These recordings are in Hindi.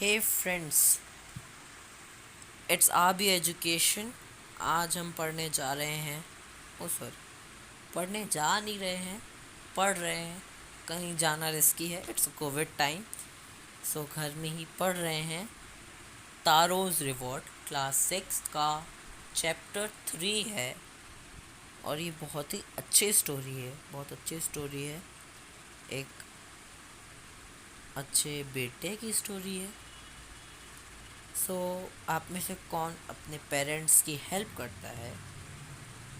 Hey friends, it's R B education. आज हम पढ़ने जा रहे हैं। ओ सॉरी, पढ़ने जा नहीं रहे हैं, पढ़ रहे हैं। कहीं जाना रिस्की है, इट्स कोविड टाइम, सो घर में ही पढ़ रहे हैं। तारोज़ रिवॉर्ड क्लास 6 का चैप्टर 3 है। और ये बहुत ही अच्छी स्टोरी है, बहुत अच्छी स्टोरी है। एक अच्छे बेटे की स्टोरी है। सो आप में से कौन अपने पेरेंट्स की हेल्प करता है,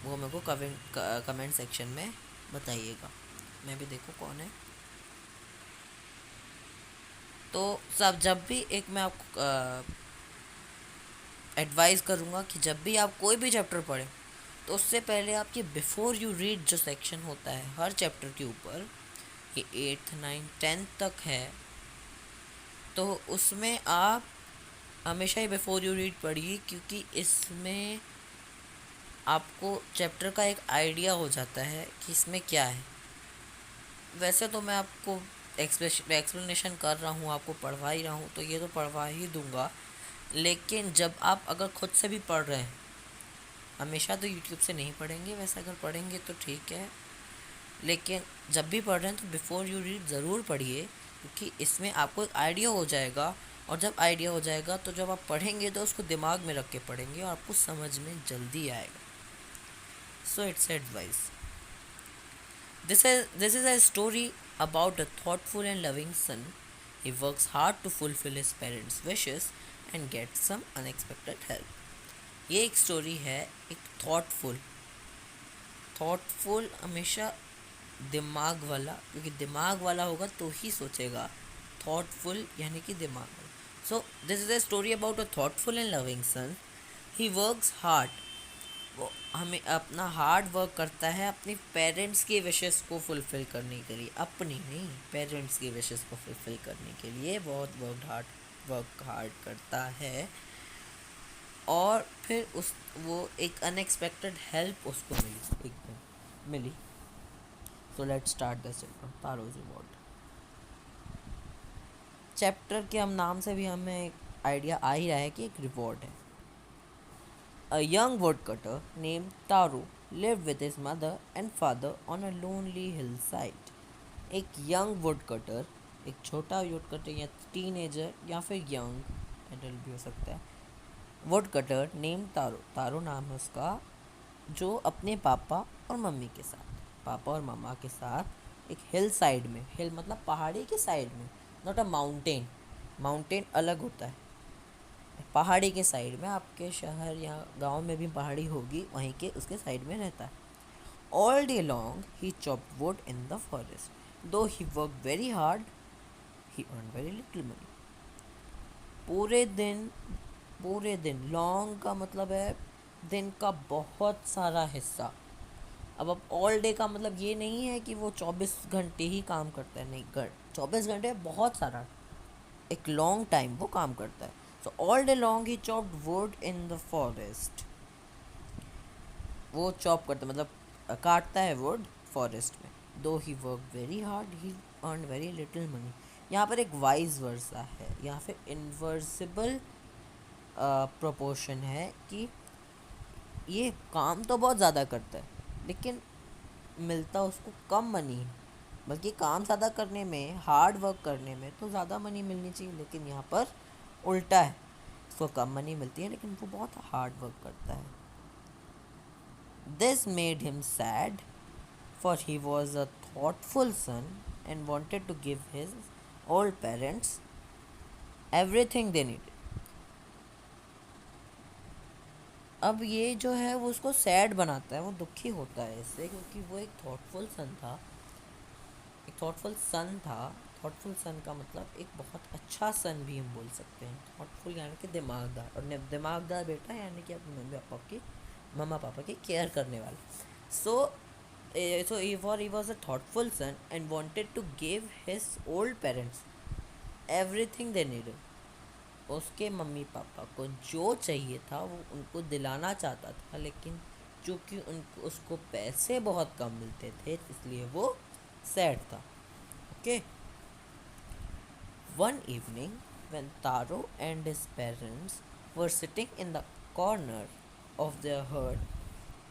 वो मेरे को कमेंट सेक्शन में बताइएगा। मैं भी देखूँ कौन है। तो सब जब भी एक मैं आपको एडवाइस करूँगा कि जब भी आप कोई भी चैप्टर पढ़ें तो उससे पहले आपकी बिफोर यू रीड जो सेक्शन होता है हर चैप्टर के ऊपर, ये 8th 9th 10th तक है, तो उसमें आप हमेशा ही बिफोर यू रीड पढ़िए, क्योंकि इसमें आपको चैप्टर का एक आइडिया हो जाता है कि इसमें क्या है। वैसे तो मैं आपको एक्सप्लेनेशन कर रहा हूँ, आपको पढ़वा ही रहा हूँ, तो ये तो पढ़वा ही दूंगा। लेकिन जब आप अगर खुद से भी पढ़ रहे हैं, हमेशा तो यूट्यूब से नहीं पढ़ेंगे, वैसे अगर पढ़ेंगे तो ठीक है, लेकिन जब भी पढ़ रहे हैं तो बिफ़ोर यू रीड ज़रूर पढ़िए, क्योंकि इसमें आपको एक आइडिया हो जाएगा। और जब आइडिया हो जाएगा तो जब आप पढ़ेंगे तो उसको दिमाग में रख के पढ़ेंगे और आपको समझ में जल्दी आएगा। So it's advice. This is a story about a thoughtful and loving son. He works hard to fulfill his parents' wishes and gets some unexpected help. ये एक स्टोरी है, एक थॉटफुल हमेशा दिमाग वाला, क्योंकि दिमाग वाला होगा तो ही सोचेगा। थॉटफुल यानी कि दिमाग वाला। So this is a story about a thoughtful and loving son. He works hard, वो हमें अपना हार्ड वर्क करता है अपनी पेरेंट्स की विशेस को फुलफ़िल करने के लिए, अपनी नहीं, पेरेंट्स की विशेस को फुलफ़िल करने के लिए बहुत वर्क हार्ड करता है। और फिर उस वो एक अनएक्सपेक्टेड हेल्प उसको मिली। So let's start the chapter Taro's reward. Chapter के हम नाम से भी हमें एक आइडिया आ ही रहा है कि एक रिवॉर्ड है। A young woodcutter named Taru lived with his mother and father on a lonely hillside. एक यंग वुडकटर, एक छोटा वुडकटर या टीनेजर या फिर यंग एडल्ट भी हो सकता है, वुडकटर नेम तारो नाम है उसका, जो अपने पापा और मम्मी के साथ, पापा और मम्मा के साथ एक हिल साइड में, हिल मतलब पहाड़ी के साइड में, नॉट अ माउंटेन, माउंटेन अलग होता है, पहाड़ी के साइड में, आपके शहर या गांव में भी पहाड़ी होगी, वहीं के उसके साइड में रहता है। All day long he chopped would in the forest, दो ही वर्क वेरी हार्ड ही अर्न वेरी लिटिल मनी। पूरे दिन, पूरे दिन, लॉन्ग का मतलब है दिन का बहुत सारा हिस्सा। अब ऑल डे का मतलब ये नहीं है कि वो 24 घंटे ही काम करता है, नहीं, 24 घंटे बहुत सारा, एक लॉन्ग टाइम वो काम करता है। So all day long he chopped would in the forest, वो चॉप करता है मतलब काटता है वुड फॉरेस्ट में। दो ही वर्क वेरी हार्ड ही अर्न वेरी लिटिल मनी। यहाँ पर एक वाइज वर्सा है, यहाँ पे इन्वर्सिबल प्रोपोर्शन है कि ये काम तो बहुत ज़्यादा करता है लेकिन मिलता उसको कम मनी है, बल्कि काम ज़्यादा करने में, हार्ड वर्क करने में तो ज़्यादा मनी मिलनी चाहिए, लेकिन यहाँ पर उल्टा है, उसको कम मनी मिलती है लेकिन वो बहुत हार्ड वर्क करता है। This made him sad, for he was a thoughtful son and wanted to give his old parents everything they needed. अब ये जो है वो उसको सैड बनाता है, वो दुखी होता है इससे, क्योंकि वो एक थॉटफुल सन था, एक थॉटफुल सन था। थॉटफुल सन का मतलब एक बहुत अच्छा सन भी हम बोल सकते हैं। थॉटफुल यानी कि दिमागदार, और दिमागदार बेटा यानी कि अपने मम्मा पापा की केयर करने वाला। So he was a thoughtful son and wanted to give his old parents everything they needed. उसके मम्मी पापा को जो चाहिए था वो उनको दिलाना चाहता था, लेकिन चूँकि उनको उसको पैसे बहुत कम मिलते थे इसलिए वो सैड था। Okay, one evening when Taro and his parents were sitting in the corner of their hut,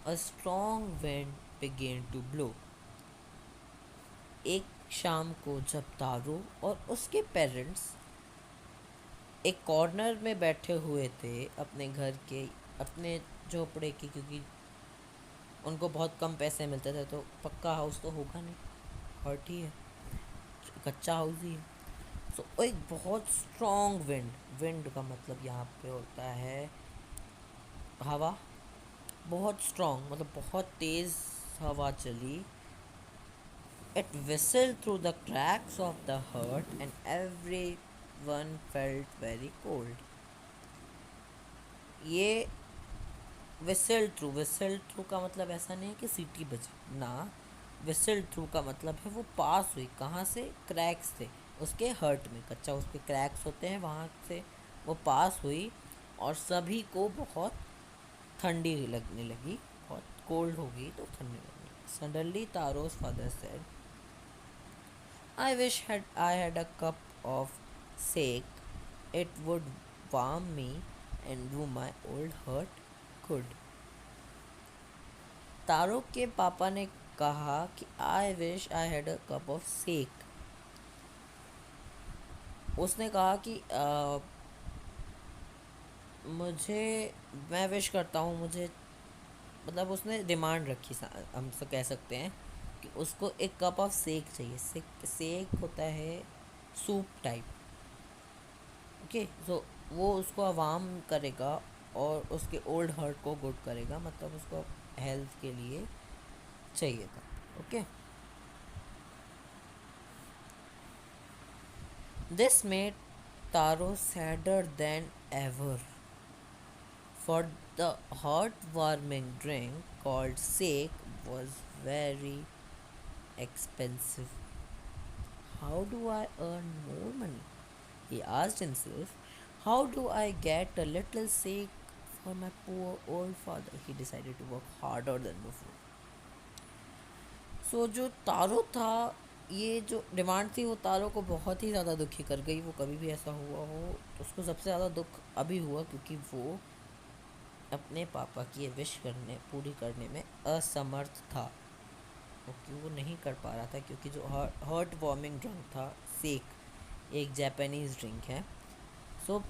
a strong wind began to blow. एक शाम को जब तारो और उसके पेरेंट्स एक कॉर्नर में बैठे हुए थे अपने घर के, अपने झोपड़े की, क्योंकि उनको बहुत कम पैसे मिलते थे तो पक्का हाउस तो होगा नहीं, हर्ट ही है, कच्चा हाउस ही है। सो एक बहुत स्ट्रॉन्ग विंड, विंड का मतलब यहाँ पे होता है हवा, बहुत स्ट्रॉन्ग मतलब बहुत तेज़ हवा चली। It whistled through the cracks of the hut and everyone felt very cold. ये विसल थ्रू का मतलब ऐसा नहीं है कि सीटी बजी ना, विसल थ्रू का मतलब है वो पास हुई, कहाँ से, क्रैक्स थे उसके हर्ट में, कच्चा उस पर क्रैक्स होते हैं वहाँ से वो पास हुई और सभी को बहुत ठंडी लगने लगी, बहुत कोल्ड हो गई तो ठंडी लगने लगी। Suddenly Taro's father said, I wish I had a cup of sake, it would warm me and do my old heart good. Taro के पापा ने कहा कि I wish I had a cup of sake. उसने कहा कि मुझे, मैं विश करता हूँ मुझे, मतलब उसने डिमांड रखी, हम तो कह सकते हैं कि उसको एक कप ऑफ सेक चाहिए। सेक होता है सूप टाइप, ओके। सो वो उसको वार्म करेगा और उसके ओल्ड हर्ट को गुड करेगा, मतलब उसको हेल्थ के लिए चाहिए था, okay. This made taro sadder then ever, for the heart-warming drink called sake was very expensive. How do I earn more money? He asked himself. How do I get a little sake for my poor old father? He decided to work harder than before. सो जो तारो था, ये जो डिमांड थी वो तारो को बहुत ही ज़्यादा दुखी कर गई। वो कभी भी ऐसा हुआ हो तो उसको सबसे ज़्यादा दुख अभी हुआ क्योंकि वो अपने पापा की ये विश पूरी करने में असमर्थ था, क्योंकि वो नहीं कर पा रहा था, क्योंकि जो हार्ट वार्मिंग ड्रिंक था सेक, एक जापानीज़ ड्रिंक है। सो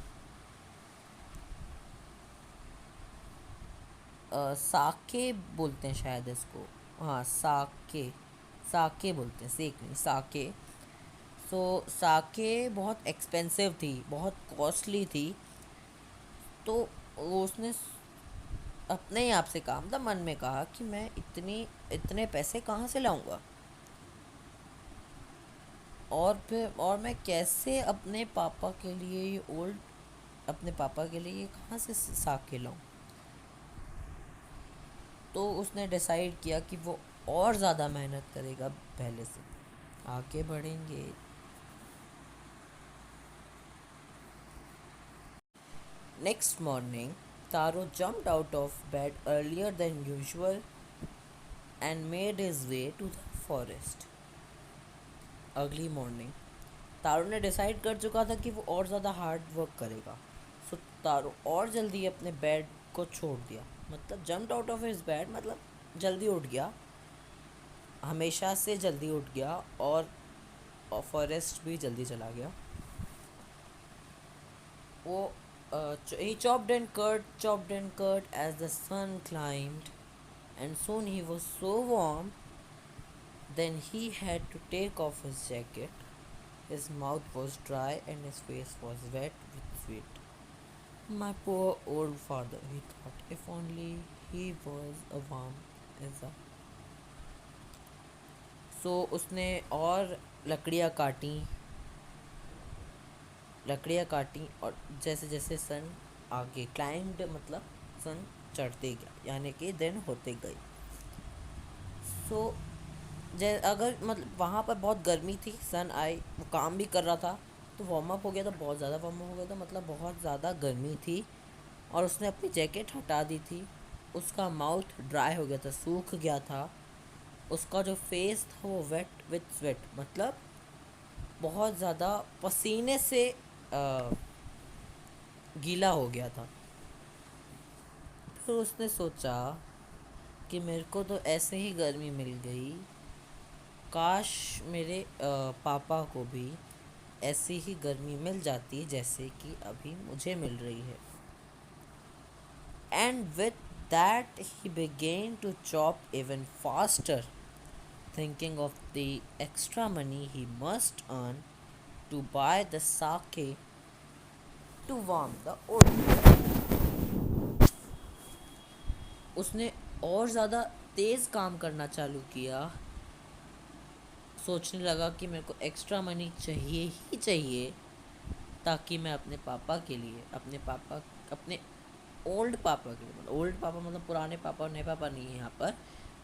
साके बोलते हैं शायद इसको, हाँ साके, साके बोलते हैं, सेक नहीं, साके। सो साके बहुत एक्सपेंसिव थी, बहुत कॉस्टली थी, तो उसने अपने ही आप से कहा, मतलब मन में कहा कि मैं इतने पैसे कहाँ से लाऊंगा, और मैं कैसे अपने पापा के लिए ये अपने पापा के लिए ये कहाँ से साके लाऊं। तो उसने डिसाइड किया कि वो और ज़्यादा मेहनत करेगा पहले से। आगे बढ़ेंगे। Next morning taro jumped out of bed earlier than usual and made his way to the forest. अगली मॉर्निंग तारो ने डिसाइड कर चुका था कि वो और ज़्यादा हार्ड वर्क करेगा। सो तारो और जल्दी अपने बेड को छोड़ दिया, मतलब jumped out of his bed मतलब जल्दी उठ गया, हमेशा से जल्दी उठ गया, और फॉरेस्ट भी जल्दी चला गया। वो he chopped and cut as the sun climbed, and soon he was so warm. Then he had to take off his jacket. His mouth was dry and his face was wet with sweat. My poor old father, he thought, if only he was a warm as a. So उसने और लकड़ियाँ काटी और जैसे जैसे सन आगे क्लाइंड मतलब सन चढ़ते गया, यानी कि दिन होते गई। सो अगर मतलब वहाँ पर बहुत गर्मी थी, सन आई, वो काम भी कर रहा था तो वार्म अप हो गया था, बहुत ज़्यादा वार्म अप हो गया था, मतलब बहुत ज़्यादा गर्मी थी, और उसने अपनी जैकेट हटा दी थी। उसका माउथ ड्राई हो गया था, सूख गया था। उसका जो फेस था वो वेट विथ स्वेट, मतलब बहुत ज़्यादा पसीने से गीला हो गया था। फिर उसने सोचा कि मेरे को तो ऐसे ही गर्मी मिल गई, काश मेरे पापा को भी ऐसी ही गर्मी मिल जाती जैसे कि अभी मुझे मिल रही है। And with that, he began to chop even faster, thinking of the extra money he must earn to buy the sake to warm the old. उसने और ज़्यादा तेज़ काम करना चालू किया। सोचने लगा कि मेरे को एक्स्ट्रा मनी चाहिए ही चाहिए, ताकि मैं अपने पापा के लिए, अपने ओल्ड पापा के लिए, मतलब ओल्ड पापा मतलब पुराने पापा और नए पापा नहीं है यहाँ पर।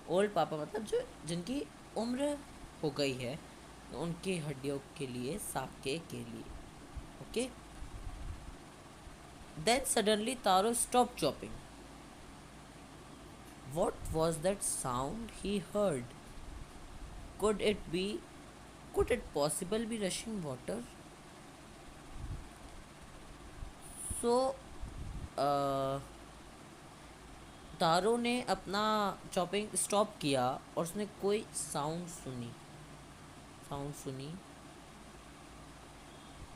ओल्ड पापा मतलब जो जिनकी उम्र हो गई है, तो उनकी हड्डियों के लिए, साके के लिए। Okay. Then suddenly Taro stop chopping. What was that sound he heard? Could it be, could it possible be rushing water? So, तारो ने अपना चॉपिंग स्टॉप किया और उसने कोई साउंड सुनी।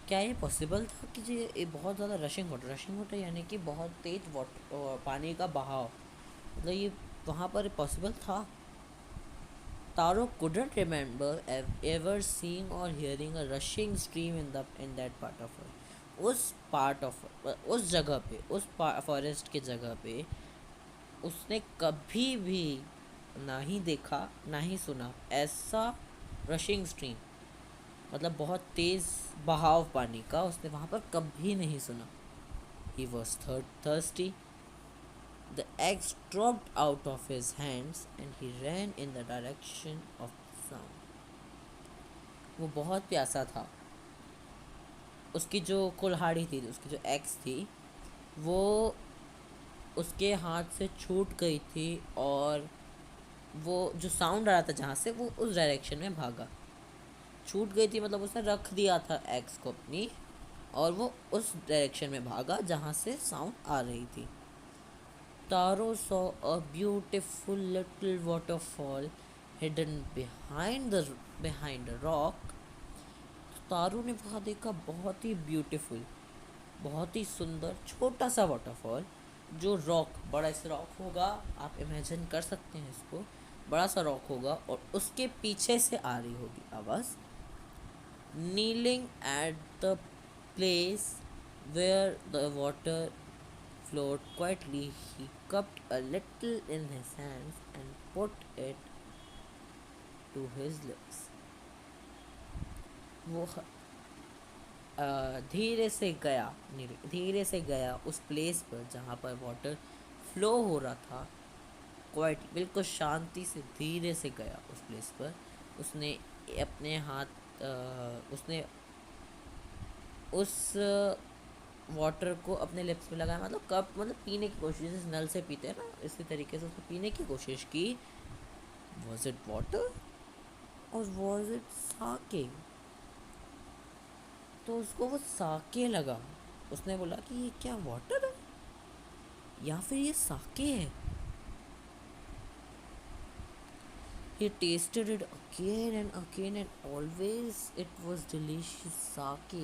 क्या ये पॉसिबल था कि ये बहुत ज़्यादा रशिंग वाटर यानी कि बहुत तेज वाटर, पानी का बहाव, मतलब ये वहाँ पर पॉसिबल था? तारो couldn't remember ever seeing or hearing a rushing stream in that part of her. उस जगह पे, उस फॉरेस्ट के जगह पे उसने कभी भी ना ही देखा ना ही सुना ऐसा रशिंग स्ट्रीम, मतलब बहुत तेज़ बहाव पानी का उसने वहाँ पर कभी नहीं सुना। He was thirsty. The eggs dropped out of his hands and he ran in the direction of the sound. वो बहुत प्यासा था। उसकी जो कुल्हाड़ी थी, उसकी जो एग्स थी, वो उसके हाथ से छूट गई थी और वो जो साउंड आ रहा था जहाँ से, वो उस डायरेक्शन में भागा। छूट गई थी मतलब उसने रख दिया था एग्स को अपनी, और वो उस डायरेक्शन में भागा जहाँ से साउंड आ रही थी। Taro saw a beautiful little waterfall hidden behind a rock. तारू ने वहाँ देखा बहुत ही ब्यूटीफुल, बहुत ही सुंदर छोटा सा वाटरफॉल, जो बड़ा सा रॉक होगा, आप इमेजिन कर सकते हैं इसको, बड़ा सा रॉक होगा और उसके पीछे से आ रही होगी आवाज़। Kneeling at the place where the water flowed quietly, he cupped a little in his hands and put it to his lips. वो धीरे से गया उस प्लेस पर जहाँ पर वाटर फ्लो हो रहा था, क्वाइट बिल्कुल शांति से धीरे से गया उस प्लेस पर। उसने अपने हाथ उसने उस वाटर को अपने लिप्स में लगाया, मतलब कप, मतलब पीने की कोशिश, जैसे नल से पीते हैं ना, इसी तरीके से उसने पीने की कोशिश की। वॉज इट वाटर और वॉज इट साके? तो उसको वो साके लगा। उसने बोला कि ये क्या वाटर है या फिर ये साके है? He tasted it again and always it was delicious sake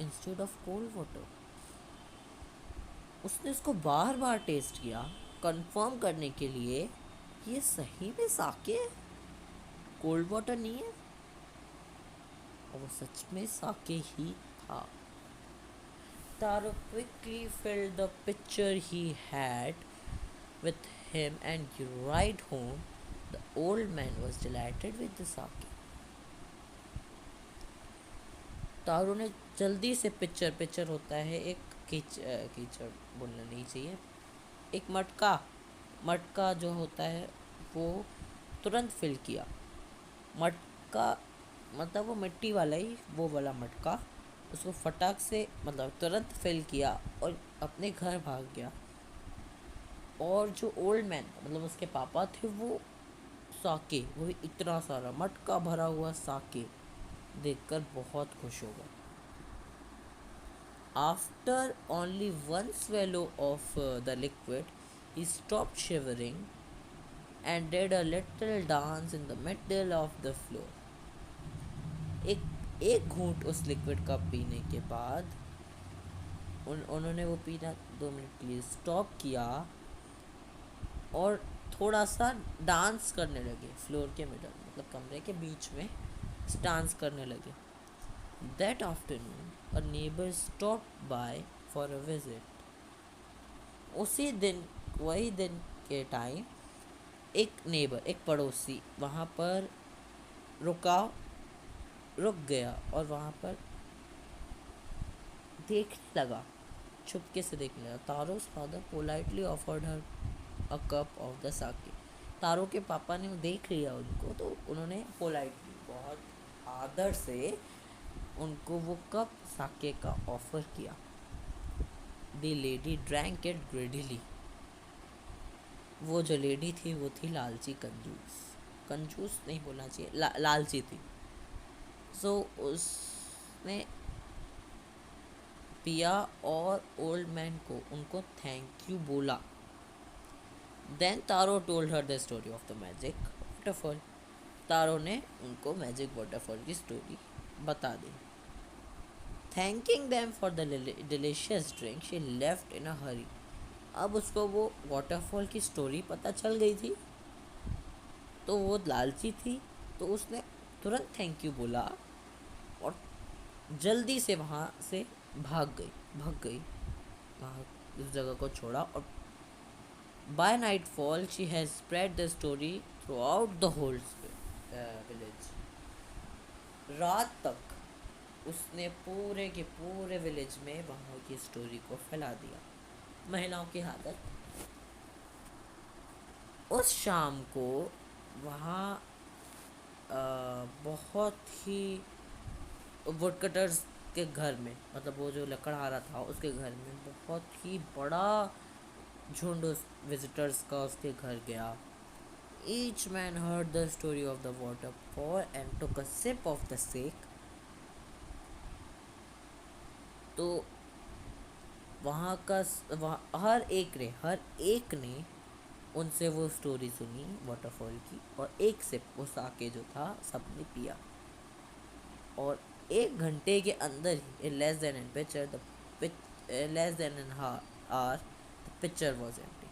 instead of cold water. उसने इसको बार बार टेस्ट किया कंफर्म करने के लिए ये सही में साके है, कोल्ड वाटर नहीं है। और वो सच में साके ही था। Taro quickly filled the pitcher he had with him and right home. The old man was delighted with the sake. तारो ने जल्दी से पिक्चर होता है एक कीचड़ बोलना नहीं चाहिए, एक मटका जो होता है वो तुरंत फिल किया। मटका मतलब वो मिट्टी वाला ही, वो वाला मटका, उसको फटाक से मतलब तुरंत फिल किया और अपने घर भाग गया। और जो ओल्ड मैन मतलब उसके पापा थे, वो साके, वो भी इतना सारा मटका भरा हुआ साके देखकर बहुत खुश हो गए। After only one swallow of the liquid, he stopped shivering and did a little dance in the middle of the floor. एक एक घूंट उस लिक्विड का पीने के बाद उन्होंने वो पीना 2 मिनट के लिए स्टॉप किया और थोड़ा सा डांस करने लगे फ्लोर के मिडल, मतलब कमरे के बीच में डांस करने लगे. That afternoon a neighbour stopped bye for a visit. उसी दिन, वही दिन के टाइम एक नेबर, एक पड़ोसी वहाँ पर रुक गया और वहाँ पर देखने लगा, छुपके से देखने लगा. Taro's father politely offered her a cup of the sake. Taro के पापा ने देख लिया उनको, तो उन्होंने पोलाइटली, बहुत आदर से उनको वो कप साके का ऑफर किया. The lady drank it greedily. वो जो लेडी थी वो थी लालची, कंजूस नहीं बोलना चाहिए, लालची थी. सो उसने पिया और ओल्ड मैन को उनको थैंक यू बोला. Then Taro told her the story of the magic waterfall. Taro ने उनको मैजिक वाटरफॉल की स्टोरी बता दी. Thanking them for the delicious drink she left in a hurry. अब उसको वो वाटरफॉल की स्टोरी पता चल गई थी, तो वो लालची थी, तो उसने तुरंत थैंक यू बोला और जल्दी से वहाँ से भाग गई वहाँ उस जगह को छोड़ा. और by nightfall she has spread the story throughout the whole village. रात तक उसने पूरे के पूरे विलेज में वहाँ की स्टोरी को फैला दिया. महिलाओं की आदत. उस शाम को वहाँ बहुत ही वुडकटर्स के घर में, मतलब वो जो लकड़हारा था उसके घर में बहुत ही बड़ा झुंड उस विजिटर्स का उसके घर गया. Each man heard the story of the waterfall and took a sip of the sake. तो हर एक ने उनसे वो स्टोरी सुनी वाटरफॉल की, और एक सिप वो साके जो था सबने पिया. और 1 घंटे के अंदर ही, less than an hour, the pitcher was empty.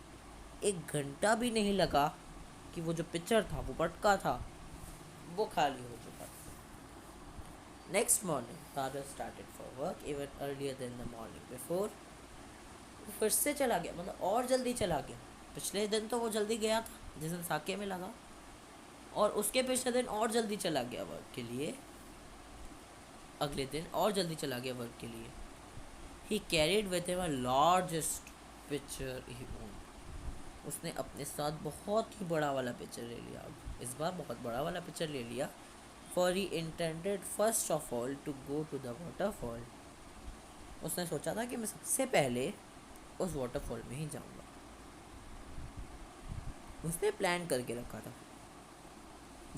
1 घंटा भी नहीं लगा कि वो जो पिक्चर था, वो पटका था, वो खाली हो चुका था. Next morning Taro started for work even earlier than the morning before. फिर से चला गया, मतलब और जल्दी चला गया. पिछले दिन तो वो जल्दी गया था जिस दिन साके में लगा, और उसके पिछले दिन और जल्दी चला गया वर्क के लिए. अगले दिन और जल्दी चला गया वर्क के लिए. ही carried with him a largest picture he owned. उसने अपने साथ बहुत ही बड़ा वाला पिक्चर ले लिया. इस बार बहुत बड़ा वाला पिक्चर ले लिया. For he intended first of all to go to the waterfall. उसने सोचा था कि मैं सबसे पहले उस वाटरफॉल में ही जाऊंगा. उसने प्लान करके रखा था.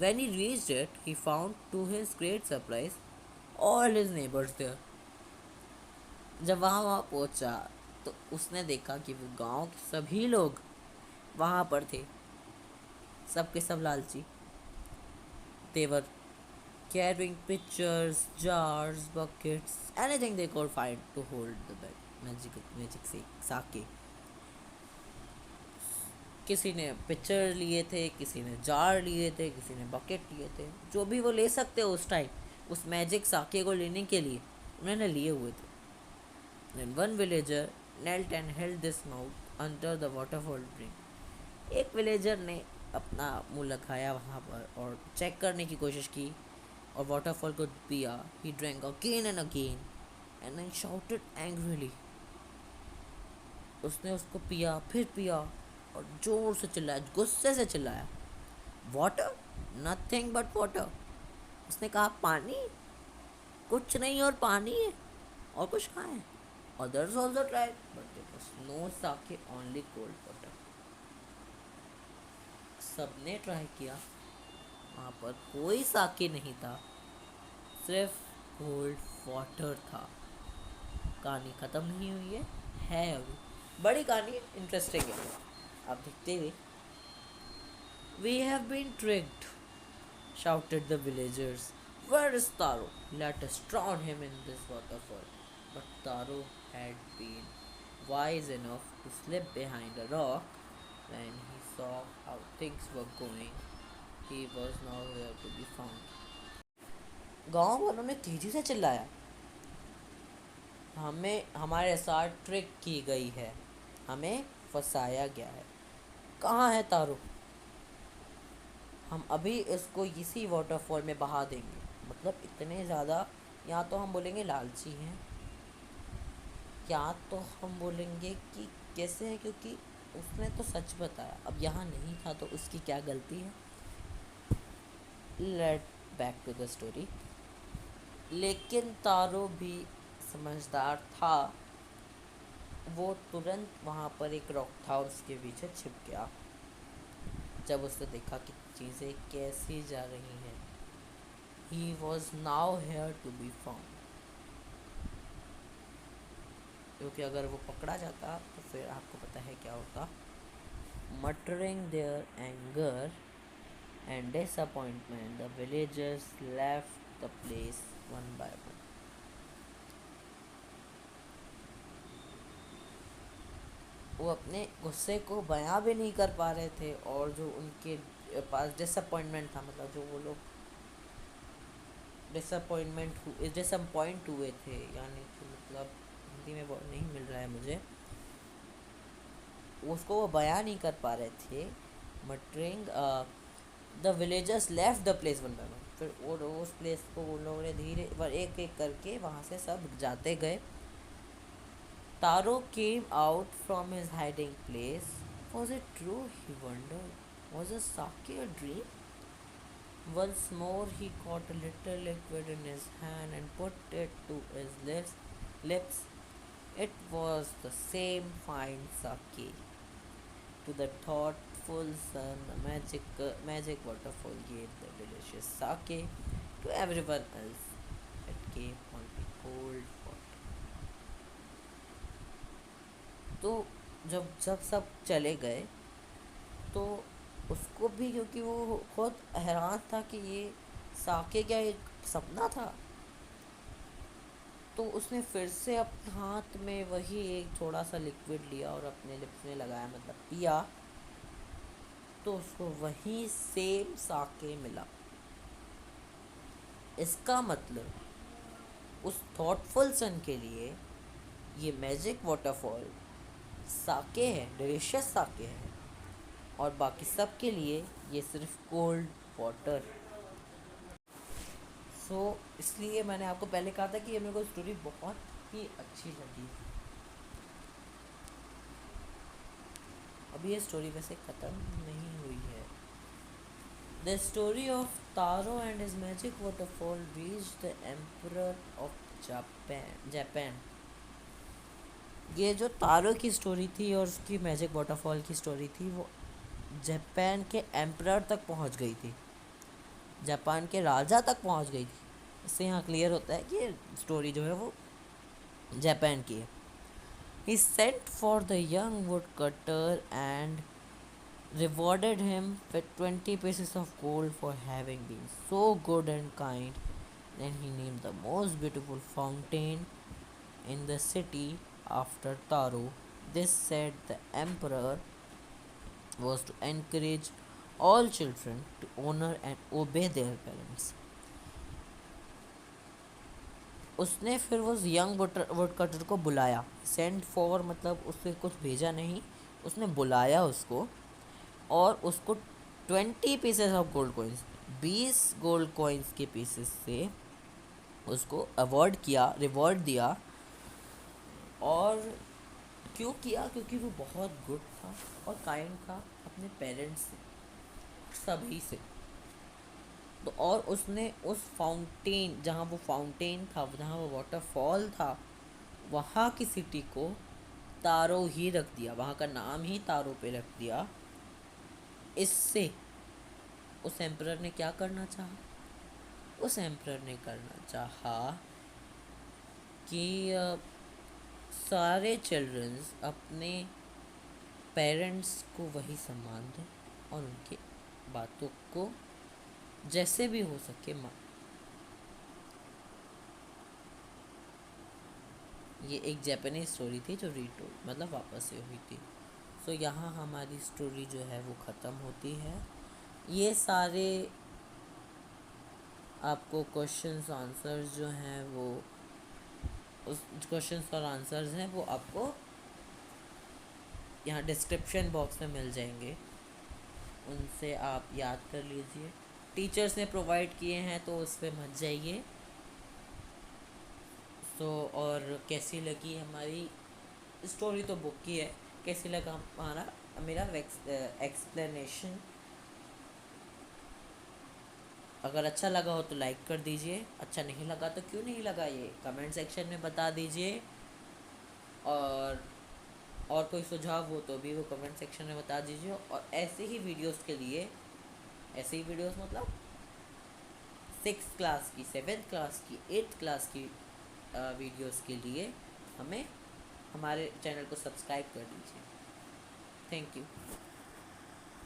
When he reached it, he found to his great surprise all his neighbors there. जब वहाँ पहुँचा तो उसने देखा कि वो गांव के सभी लोग वहाँ पर थे. सब के सब लालची. They were carrying pitchers, jars, buckets, anything they could find to hold the magic sake. किसी ने पिक्चर लिए थे, किसी ने जार लिए थे, किसी ने बकेट लिए थे. जो भी वो ले सकते उस टाइम, उस मैजिक साके को लेने के लिए उन्होंने लिए हुए थे. Then one villager knelt and held this mouth under the waterfall drink. एक विलेजर ने अपना मुंह लगाया वहाँ पर और चेक करने की कोशिश की और वाटरफॉल को पिया. He drank again and again and then shouted angrily. उसने उसको पिया, फिर पिया और जोर से चिल्लाया, गुस्से से चिल्लाया. Water, nothing but water. उसने कहा पानी, कुछ नहीं और पानी है, और कुछ कहाँ है. Others also tried, but there was no sake, only cold water. सबने ट्राई किया, वहाँ पर कोई साके नहीं था, सिर्फ कोल्ड वाटर था. कहानी ख़त्म नहीं हुई है अभी बड़ी कहानी इंटरेस्टिंग है, आप देखते हुए। We have been tricked, shouted the villagers. Where is Taro? Let us drown him in this waterfall. But Taro had been wise enough to slip behind a rock. When he saw how things were going, he was nowhere to be found. गांव वालों ने तेजी से चिल्लाया, हमें हमारे साथ ट्रिक की गई है, हमें फंसाया गया है। कहाँ है तारो? हम अभी इसको इसी वाटरफॉल में बहा देंगे। मतलब इतने ज़्यादा, या तो हम बोलेंगे लालची हैं, या तो हम बोलेंगे कि कैसे है, क्योंकि उसने तो सच बताया, अब यहाँ नहीं था तो उसकी क्या गलती है। Let back to the story. लेकिन तारो भी समझदार था, वो तुरंत वहाँ पर एक रॉक था उसके पीछे छिप गया। जब उसने देखा कि चीज़ें कैसी जा रही हैं, he was now here to be found। क्योंकि अगर वो पकड़ा जाता तो फिर आपको पता है क्या होता। Muttering their anger and disappointment, the villagers left the place one by one। वो अपने गुस्से को बयां भी नहीं कर पा रहे थे, और जो उनके पास डिसअपॉइंटमेंट था, मतलब जो वो लोग डिसअपॉइंट हुए थे, यानी कि मतलब हिंदी में वो नहीं मिल रहा है मुझे, उसको वो बयां नहीं कर पा रहे थे। Muttering the villagers left the place one by one. फिर वो उस प्लेस को उन लोगों ने धीरे एक एक करके वहाँ से सब जाते गए। Taro came out from his hiding place. Was it true? He wondered. Was a sake a dream? Once more he caught a little liquid in his hand and put it to his lips. It was the same fine sake. To the thoughtful son, the magic waterfall gave the delicious sake. To everyone else, it came only cold water. तो जब जब सब चले गए तो उसको भी, क्योंकि वो बहुत हैरान था कि ये साके क्या एक सपना था, तो उसने फिर से अपने हाथ में वही एक थोड़ा सा लिक्विड लिया और अपने लिप्स में लगाया, मतलब पिया, तो उसको वही सेम साके मिला। इसका मतलब उस थॉटफुल सन के लिए ये मैजिक वाटरफॉल साके है, डिलीशियस साके है, और बाकी सब के लिए ये सिर्फ कोल्ड वाटर। सो इसलिए मैंने आपको पहले कहा था कि ये मेरे को स्टोरी बहुत ही अच्छी लगी। अभी ये स्टोरी वैसे ख़त्म नहीं हुई है। The story of taro and his magic waterfall reached the emperor of Japan. ये जो तारो की स्टोरी थी और उसकी मैजिक वाटरफॉल की स्टोरी थी, वो जापान के एम्परर तक पहुंच गई थी, जापान के राजा तक पहुंच गई थी। इससे यहाँ क्लियर होता है कि स्टोरी जो है वो जापान की है। He sent for the young woodcutter and rewarded him with 20 pieces of gold for having been so good and kind. Then he named the most beautiful fountain in the city after Taro. This, said the emperor, was to encourage all children to honor and obey their parents. उसने फिर वो यंग वुडकटर को बुलाया। सेंड फॉर मतलब उससे कुछ भेजा नहीं, उसने बुलाया उसको, और उसको 20 pieces of gold coins, 20 gold coins के पीसेस से उसको अवॉर्ड किया, रिवॉर्ड दिया। और क्यों किया? क्योंकि वो बहुत गुड था और काइंड था अपने पेरेंट्स से, सभी से। तो और उसने उस फाउंटेन, जहाँ वो फाउंटेन था, जहाँ वो वाटरफॉल था, वहाँ की सिटी को तारो ही रख दिया, वहाँ का नाम ही तारो पे रख दिया। इससे उस एम्परर ने क्या करना चाहा? उस एम्परर ने करना चाहा कि सारे चिल्ड्रंस अपने पेरेंट्स को वही सम्मान दें और उनकी बातों को जैसे भी हो सके ये एक जापानीज स्टोरी थी जो रीटोल मतलब वापस से हुई थी। सो यहाँ हमारी स्टोरी जो है वो ख़त्म होती है। ये सारे आपको क्वेश्चंस आंसर्स जो हैं वो उस क्वेश्चंस और आंसर्स हैं वो आपको यहाँ डिस्क्रिप्शन बॉक्स में मिल जाएंगे, उनसे आप याद कर लीजिए। टीचर्स ने प्रोवाइड किए हैं तो उस पर मत जाइए। सो और कैसी लगी हमारी स्टोरी तो बुक की है, कैसी लगा हमारा मेरा एक्सप्लेनेशन। अगर अच्छा लगा हो तो लाइक कर दीजिए, अच्छा नहीं लगा तो क्यों नहीं लगा ये कमेंट सेक्शन में बता दीजिए। और कोई सुझाव हो तो भी वो कमेंट सेक्शन में बता दीजिए। और ऐसे ही वीडियोस के लिए, ऐसे ही वीडियोस मतलब 6th क्लास की, 7th क्लास की, 8th क्लास की वीडियोस के लिए हमें हमारे चैनल को सब्सक्राइब कर दीजिए। Thank you.